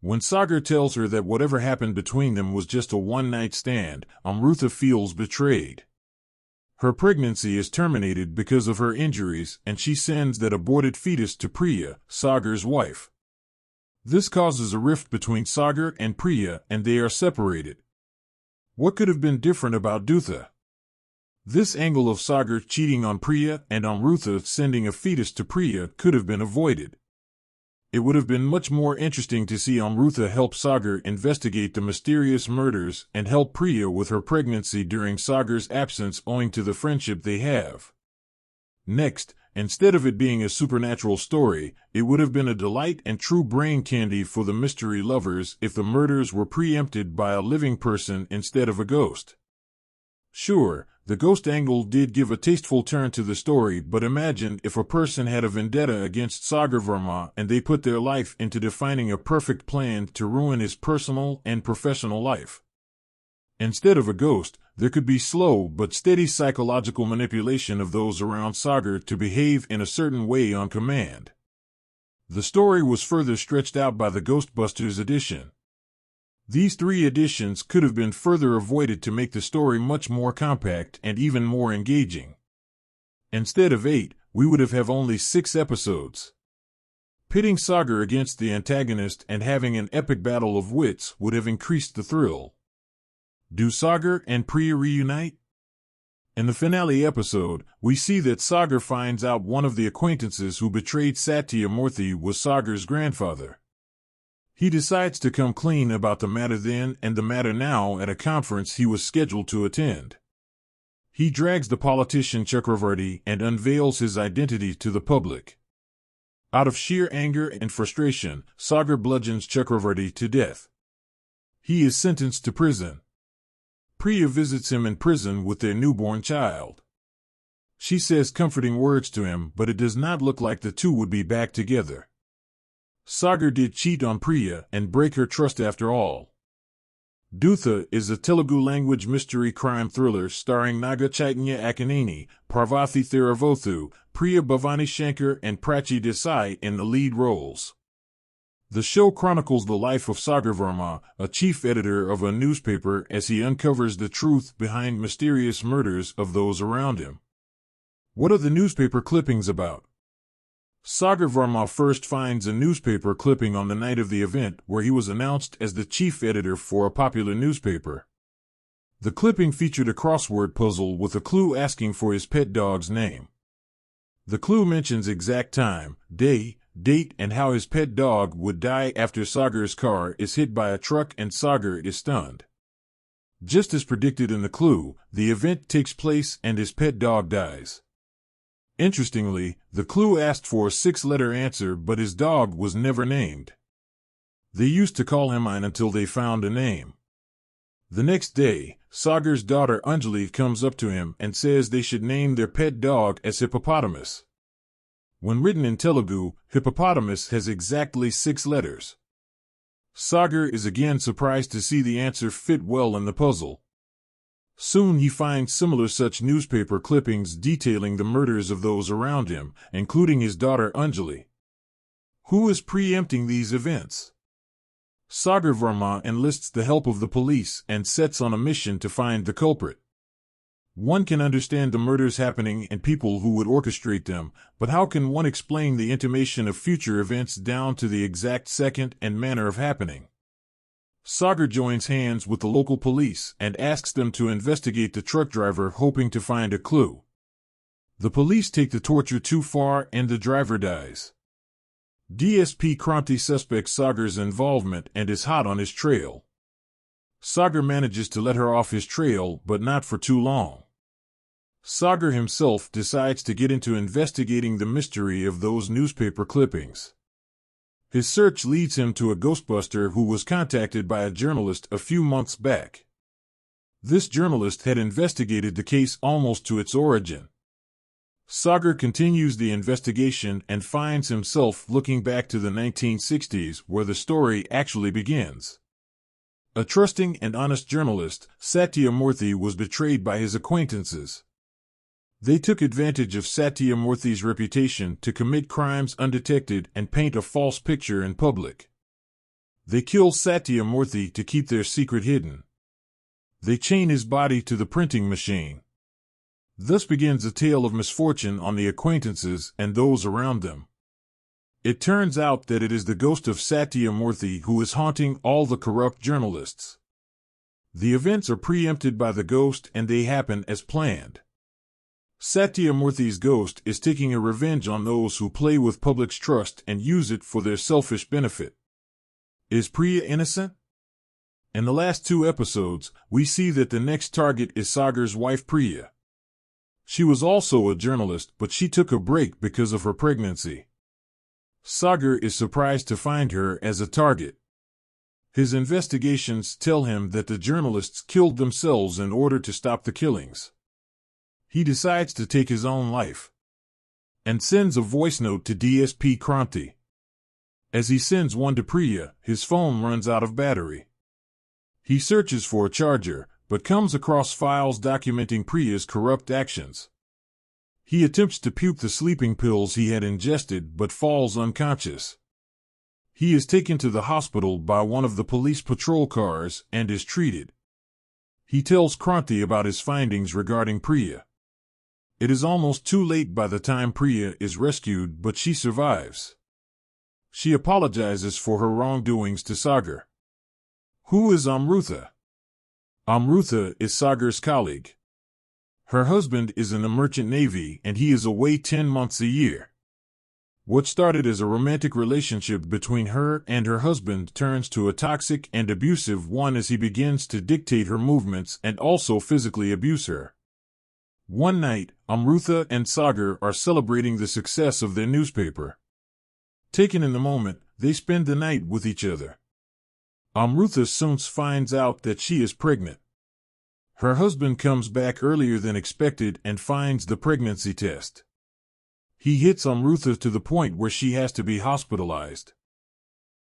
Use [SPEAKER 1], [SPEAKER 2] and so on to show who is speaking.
[SPEAKER 1] When Sagar tells her that whatever happened between them was just a one-night stand, Amrutha feels betrayed. Her pregnancy is terminated because of her injuries, and she sends that aborted fetus to Priya, Sagar's wife. This causes a rift between Sagar and Priya, and they are separated. What could have been different about Dhootha? This angle of Sagar cheating on Priya and Amrutha sending a fetus to Priya could have been avoided. It would have been much more interesting to see Amrutha help Sagar investigate the mysterious murders and help Priya with her pregnancy during Sagar's absence owing to the friendship they have. Next, instead of it being a supernatural story, it would have been a delight and true brain candy for the mystery lovers if the murders were preempted by a living person instead of a ghost. Sure, the ghost angle did give a tasteful turn to the story, but imagine if a person had a vendetta against Sagar Varma and they put their life into defining a perfect plan to ruin his personal and professional life. Instead of a ghost, there could be slow but steady psychological manipulation of those around Sagar to behave in a certain way on command. The story was further stretched out by the Ghostbusters edition. These 3 editions could have been further avoided to make the story much more compact and even more engaging. Instead of 8, we would have only 6 episodes. Pitting Sagar against the antagonist and having an epic battle of wits would have increased the thrill. Do Sagar and Priya reunite? In the finale episode, we see that Sagar finds out one of the acquaintances who betrayed Satyamurthy was Sagar's grandfather. He decides to come clean about the matter then and the matter now at a conference he was scheduled to attend. He drags the politician Chakravarti and unveils his identity to the public. Out of sheer anger and frustration, Sagar bludgeons Chakravarti to death. He is sentenced to prison. Priya visits him in prison with their newborn child. She says comforting words to him, but it does not look like the two would be back together. Sagar did cheat on Priya and break her trust after all. Dhootha is a Telugu-language mystery crime thriller starring Naga Chaitanya Akkineni, Parvathy Thiravothu, Priya Bhavani Shankar and Prachi Desai in the lead roles. The show chronicles the life of Sagar Varma, a chief editor of a newspaper, as he uncovers the truth behind mysterious murders of those around him. What are the newspaper clippings about? Sagar Varma first finds a newspaper clipping on the night of the event where he was announced as the chief editor for a popular newspaper. The clipping featured a crossword puzzle with a clue asking for his pet dog's name. The clue mentions exact time, day, date, and how his pet dog would die after Sagar's car is hit by a truck and Sagar is stunned. Just as predicted in the clue, the event takes place and his pet dog dies. Interestingly, the clue asked for a 6-letter answer, but his dog was never named. They used to call him Ein until they found a name. The next day, Sagar's daughter Anjali comes up to him and says they should name their pet dog as Hippopotamus. When written in Telugu, hippopotamus has exactly 6 letters. Sagar is again surprised to see the answer fit well in the puzzle. Soon he finds similar such newspaper clippings detailing the murders of those around him, including his daughter Anjali. Who is preempting these events? Sagar Varma enlists the help of the police and sets on a mission to find the culprit. One can understand the murders happening and people who would orchestrate them, but how can one explain the intimation of future events down to the exact second and manner of happening? Sagar joins hands with the local police and asks them to investigate the truck driver, hoping to find a clue. The police take the torture too far and the driver dies. DSP Kranti suspects Sagar's involvement and is hot on his trail. Sagar manages to let her off his trail, but not for too long. Sagar himself decides to get into investigating the mystery of those newspaper clippings. His search leads him to a Ghostbuster who was contacted by a journalist a few months back. This journalist had investigated the case almost to its origin. Sagar continues the investigation and finds himself looking back to the 1960s, where the story actually begins. A trusting and honest journalist, Satyamurthy was betrayed by his acquaintances. They took advantage of Satyamurthy's reputation to commit crimes undetected and paint a false picture in public. They kill Satyamurthy to keep their secret hidden. They chain his body to the printing machine. Thus begins a tale of misfortune on the acquaintances and those around them. It turns out that it is the ghost of Satyamurthy who is haunting all the corrupt journalists. The events are preempted by the ghost and they happen as planned. Satyamurthy's ghost is taking a revenge on those who play with public's trust and use it for their selfish benefit. Is Priya innocent? In the last 2 episodes, we see that the next target is Sagar's wife Priya. She was also a journalist, but she took a break because of her pregnancy. Sagar is surprised to find her as a target. His investigations tell him that the journalists killed themselves in order to stop the killings. He decides to take his own life and sends a voice note to DSP Kranti. As he sends one to Priya, his phone runs out of battery. He searches for a charger, but comes across files documenting Priya's corrupt actions. He attempts to puke the sleeping pills he had ingested but falls unconscious. He is taken to the hospital by one of the police patrol cars and is treated. He tells Kranti about his findings regarding Priya. It is almost too late by the time Priya is rescued, but she survives. She apologizes for her wrongdoings to Sagar. Who is Amrutha? Amrutha is Sagar's colleague. Her husband is in the merchant navy and he is away 10 months a year. What started as a romantic relationship between her and her husband turns to a toxic and abusive one as he begins to dictate her movements and also physically abuse her. One night, Amrutha and Sagar are celebrating the success of their newspaper. Taken in the moment, they spend the night with each other. Amrutha soon finds out that she is pregnant. Her husband comes back earlier than expected and finds the pregnancy test. He hits Amrutha to the point where she has to be hospitalized.